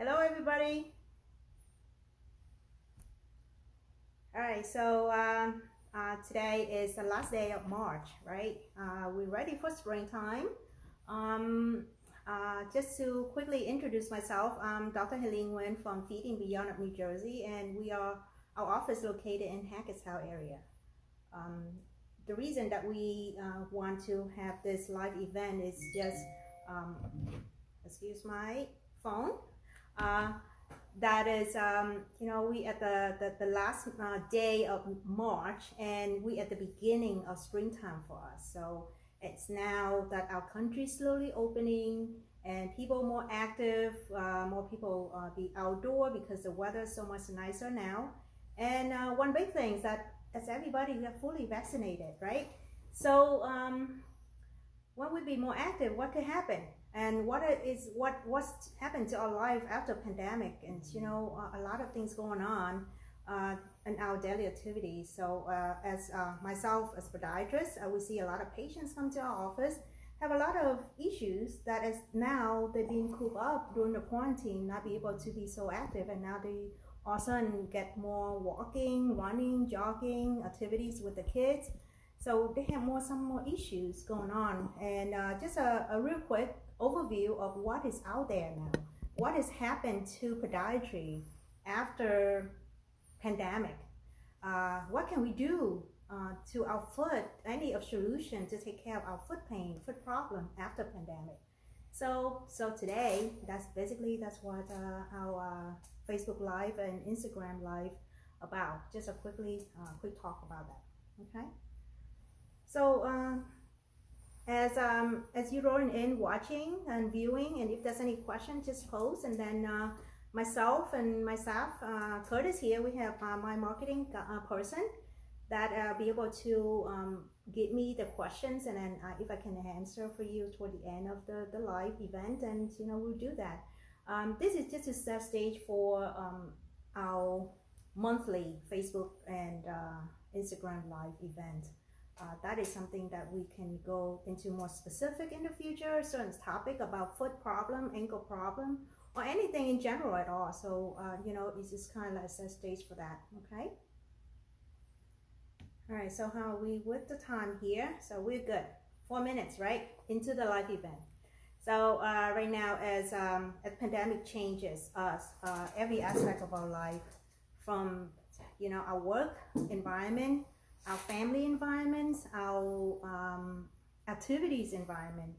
Hello, everybody. All right, so today is the last day of March, right? We're ready for springtime. Um, just to quickly introduce myself, I'm Dr. Nguyen from Feeding Beyond of New Jersey, and our office located in Hackettstown area. Um, the reason that we want to have this live event is just, um, excuse my phone. Uh, that is, we at the last day of March, and we at the beginning of springtime for us. So it's now that our country is slowly opening and people more active, more people be outdoor because the weather is so much nicer now. And one big thing is that as everybody we are fully vaccinated, right? So when we be more active, what could happen? And what's happened to our life after pandemic? And a lot of things going on in our daily activities. So as myself as podiatrist, we see a lot of patients come to our office have a lot of issues that is now they're being cooped up during the quarantine, not be able to be so active, and now they all of a sudden get more walking, running, jogging activities with the kids. So they have some more issues going on. And just a real quick overview of what is out there now. What has happened to podiatry after pandemic? What can we do to our foot? Any of solution to take care of our foot pain, foot problem after pandemic? So today, that's what our Facebook Live and Instagram Live about. Just a quick talk about that. Okay. So as you rolling in, watching and viewing, and if there's any question, just post, and then myself and my staff, Curtis here, we have my marketing person that be able to give me the questions, and then if I can answer for you toward the end of the live event, and we'll do that. This is just to set stage for our monthly Facebook and Instagram live event. That is something that we can go into more specific in the future, certain topic about foot problem, ankle problem, or anything in general at all. So, it's just kind of like a set stage for that, okay? All right, so how are we with the time here? So we're good. 4 minutes, right? Into the live event. So right now, as pandemic changes us, every aspect of our life, from, our work environment, our family environments, our activities environment.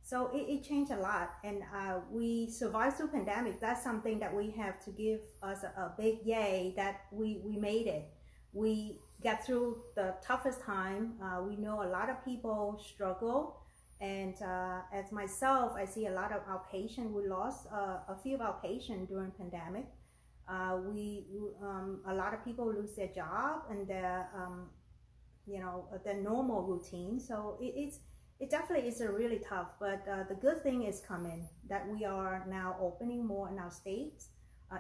So it changed a lot, and we survived through pandemic. That's something that we have to give us a big yay that we made it. We got through the toughest time. We know a lot of people struggle, and as myself, I see a lot of our patients. We lost a few of our patients during pandemic. A lot of people lose their job and their normal routine. So it definitely is a really tough, but the good thing is coming that we are now opening more in our states.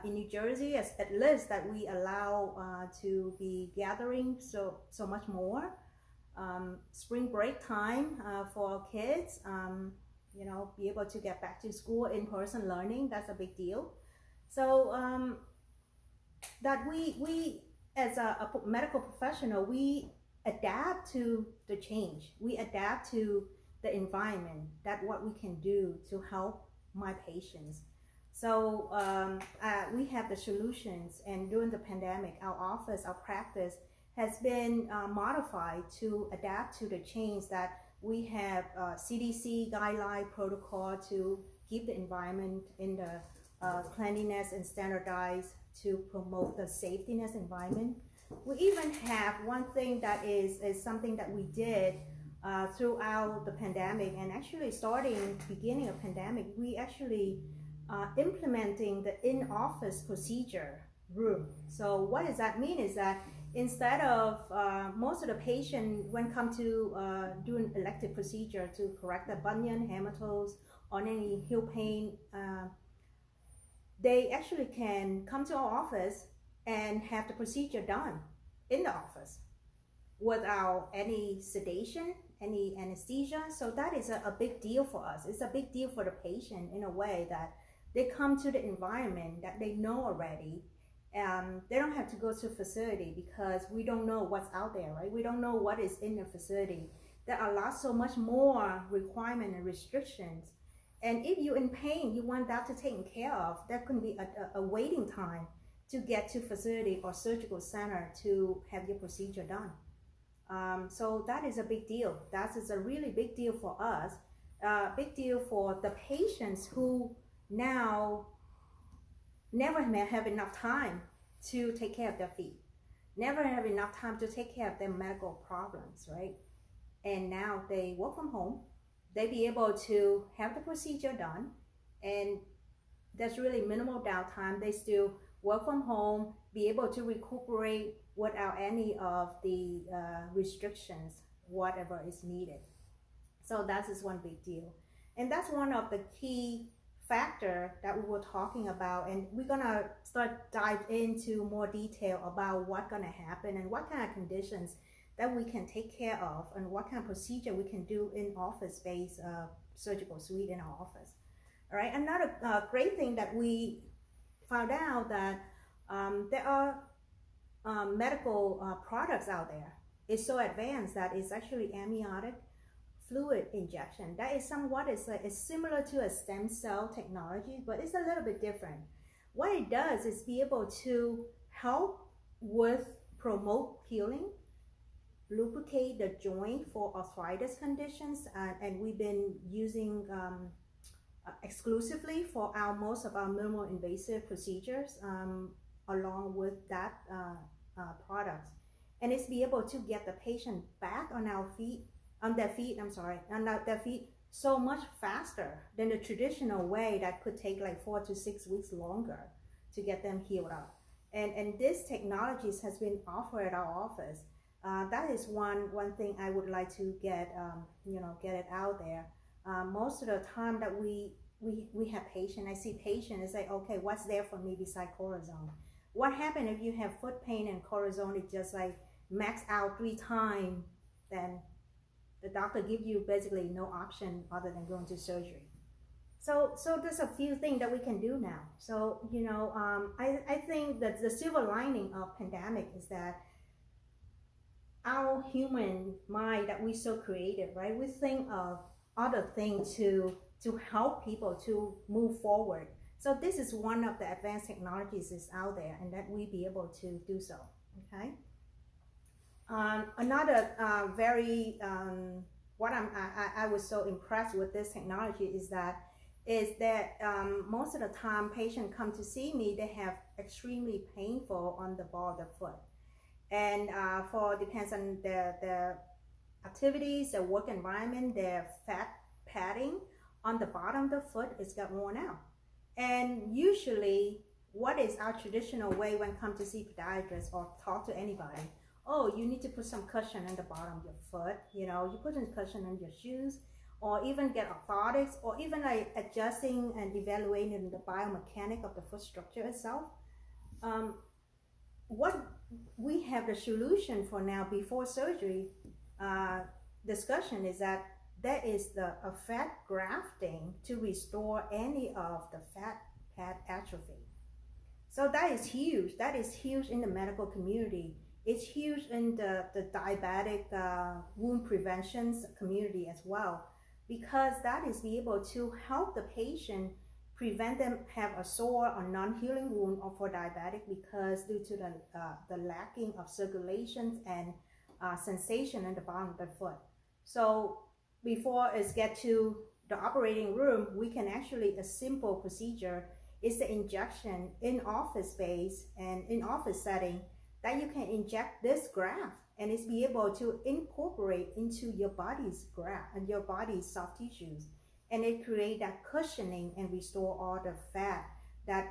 In New Jersey, at least that we allow to be gathering so much more. Spring break time for our kids, be able to get back to school, in-person learning, that's a big deal. So that we as a medical professional, we adapt to the change. We adapt to the environment, that what we can do to help my patients. So we have the solutions, and during the pandemic, our office, our practice has been modified to adapt to the change that we have CDC guideline protocol to keep the environment in the cleanliness and standardized to promote the safetyness environment. We even have one thing that is something that we did throughout the pandemic, and actually starting beginning of pandemic, we actually implementing the in-office procedure room. So what does that mean is that instead of most of the patient when come to do an elective procedure to correct the bunion, hematomas, or any heel pain, they actually can come to our office and have the procedure done in the office without any sedation, any anesthesia. So that is a big deal for us. It's a big deal for the patient in a way that they come to the environment that they know already. They don't have to go to facility because we don't know what's out there, right? We don't know what is in the facility. There are lots so much more requirement and restrictions. And if you're in pain, you want that to taken care of, there can be a waiting time to get to facility or surgical center to have your procedure done. So that is a big deal. That is a really big deal for us. Big deal for the patients who now never may have enough time to take care of their feet, never have enough time to take care of their medical problems, right? And now they work from home, they be able to have the procedure done, and there's really minimal downtime. They still work from home, be able to recuperate without any of the restrictions, whatever is needed. So that is one big deal. And that's one of the key factor that we were talking about, and we're gonna start dive into more detail about what's gonna happen and what kind of conditions that we can take care of and what kind of procedure we can do in office space, surgical suite in our office. All right, another great thing that we found out that there are medical products out there. It's so advanced that it's actually amniotic fluid injection. That is somewhat it's similar to a stem cell technology, but it's a little bit different. What it does is be able to help with promote healing, lubricate the joint for arthritis conditions, and we've been using exclusively for most of our minimal invasive procedures along with that products. And it's be able to get the patient back on their feet so much faster than the traditional way that could take like 4 to 6 weeks longer to get them healed up. And this technologies has been offered at our office. That is one thing I would like to get it out there. Most of the time that we have patients, I see patients and say, okay, what's there for me beside cortisone? What happens if you have foot pain and cortisone is just like max out 3 times, then the doctor give you basically no option other than going to surgery. So there's a few things that we can do now. So, I think that the silver lining of pandemic is that our human mind that we're so creative, right? We think of other things to help people to move forward. So this is one of the advanced technologies is out there, and that we be able to do so, okay? Another very what I was so impressed with this technology is that most of the time patients come to see me, they have extremely painful on the ball of the foot, and depends on the activities, the work environment, their fat padding on the bottom of the foot is got worn out. And usually what is our traditional way when come to see podiatrists or talk to anybody? Oh, you need to put some cushion on the bottom of your foot, you put some cushion on your shoes, or even get orthotics, or even like adjusting and evaluating the biomechanic of the foot structure itself. What we have the solution for now before surgery discussion is that there is a fat grafting to restore any of the fat pad atrophy. So that is huge. That is huge in the medical community. It's huge in the diabetic wound prevention community as well, because that is be able to help the patient prevent them have a sore or non-healing wound or for diabetic, because due to the lacking of circulation and sensation in the bottom of the foot. So before it get to the operating room, we can actually, a simple procedure is the injection in office space and in office setting, that you can inject this graft and it's be able to incorporate into your body's graft and your body's soft tissues, and it create that cushioning and restore all the fat that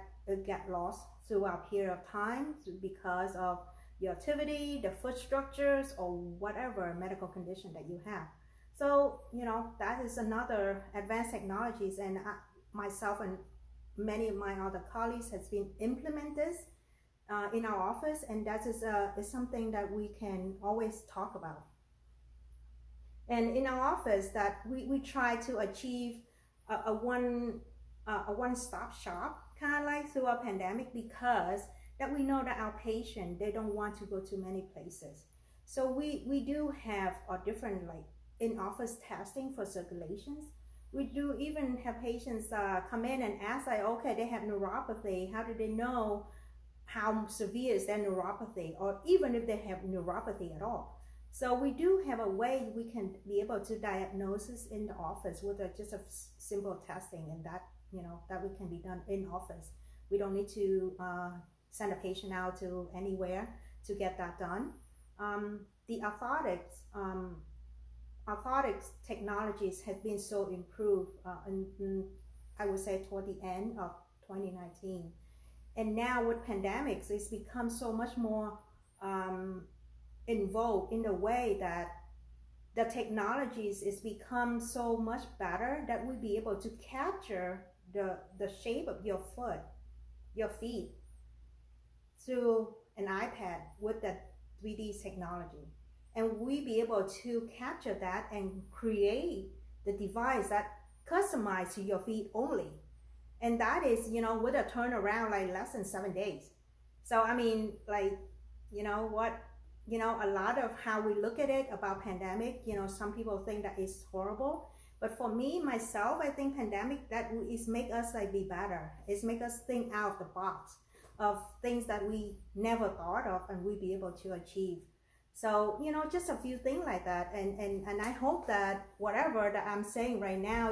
get lost throughout a period of time because of your activity, the foot structures, or whatever medical condition that you have. So that is another advanced technologies, and myself and many of my other colleagues has been implement this in our office, and that is something that we can always talk about. And in our office, that we try to achieve a one a one-stop shop, kind of like through a pandemic, because that we know that our patient, they don't want to go to many places. So we do have a different like in-office testing for circulations. We do even have patients come in and ask like, okay, they have neuropathy. How do they know how severe is their neuropathy, or even if they have neuropathy at all? So we do have a way we can be able to diagnose this in the office with just a simple testing, and that that we can be done in office. We don't need to send a patient out to anywhere to get that done. The orthotics technologies have been so improved I would say toward the end of 2019, and now with pandemics it's become so much more involved in the way that the technologies is become so much better that we'll be able to capture the shape of your foot, your feet, through an iPad with the 3D technology. And we be able to capture that and create the device that customized to your feet only. And that is, with a turnaround like less than 7 days. So I mean, like, a lot of how we look at it about pandemic, some people think that it's horrible. But for me, myself, I think pandemic, that is make us like be better. It's make us think out of the box of things that we never thought of and we be able to achieve. So, just a few things like that. And I hope that whatever that I'm saying right now,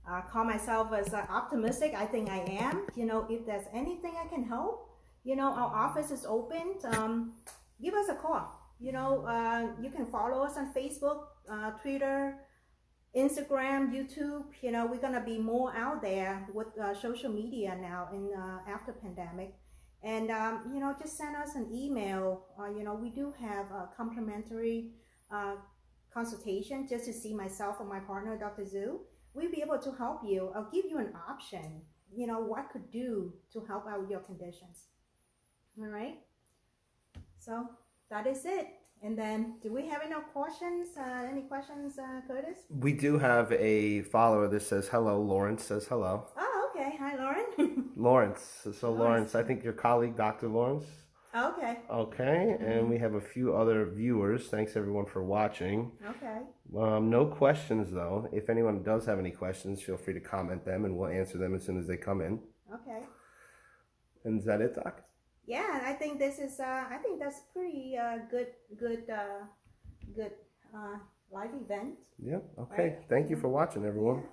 I call myself as optimistic. I think I am. If there's anything I can help, our office is open. Give us a call. You can follow us on Facebook, Twitter, Instagram, YouTube. We're gonna be more out there with social media now in after pandemic. And just send us an email. We do have a complimentary consultation just to see myself or my partner, Dr. Zhu. We'll be able to help you. I'll give you an option, what could do to help out your conditions. All right. So that is it. And then, do we have any questions? Any questions, Curtis? We do have a follower that says hello. Lawrence says hello. Oh, okay. Hi, Lauren. Lawrence. So Lawrence, I think your colleague, Dr. Lawrence. Okay. Okay. And we have a few other viewers. Thanks everyone for watching. Okay. No questions though. If anyone does have any questions, feel free to comment them and we'll answer them as soon as they come in. Okay. And is that it, Doc? Yeah, I think this is. I think that's pretty good live event. Yeah. Okay. Right? Thank you for watching, everyone. Yeah.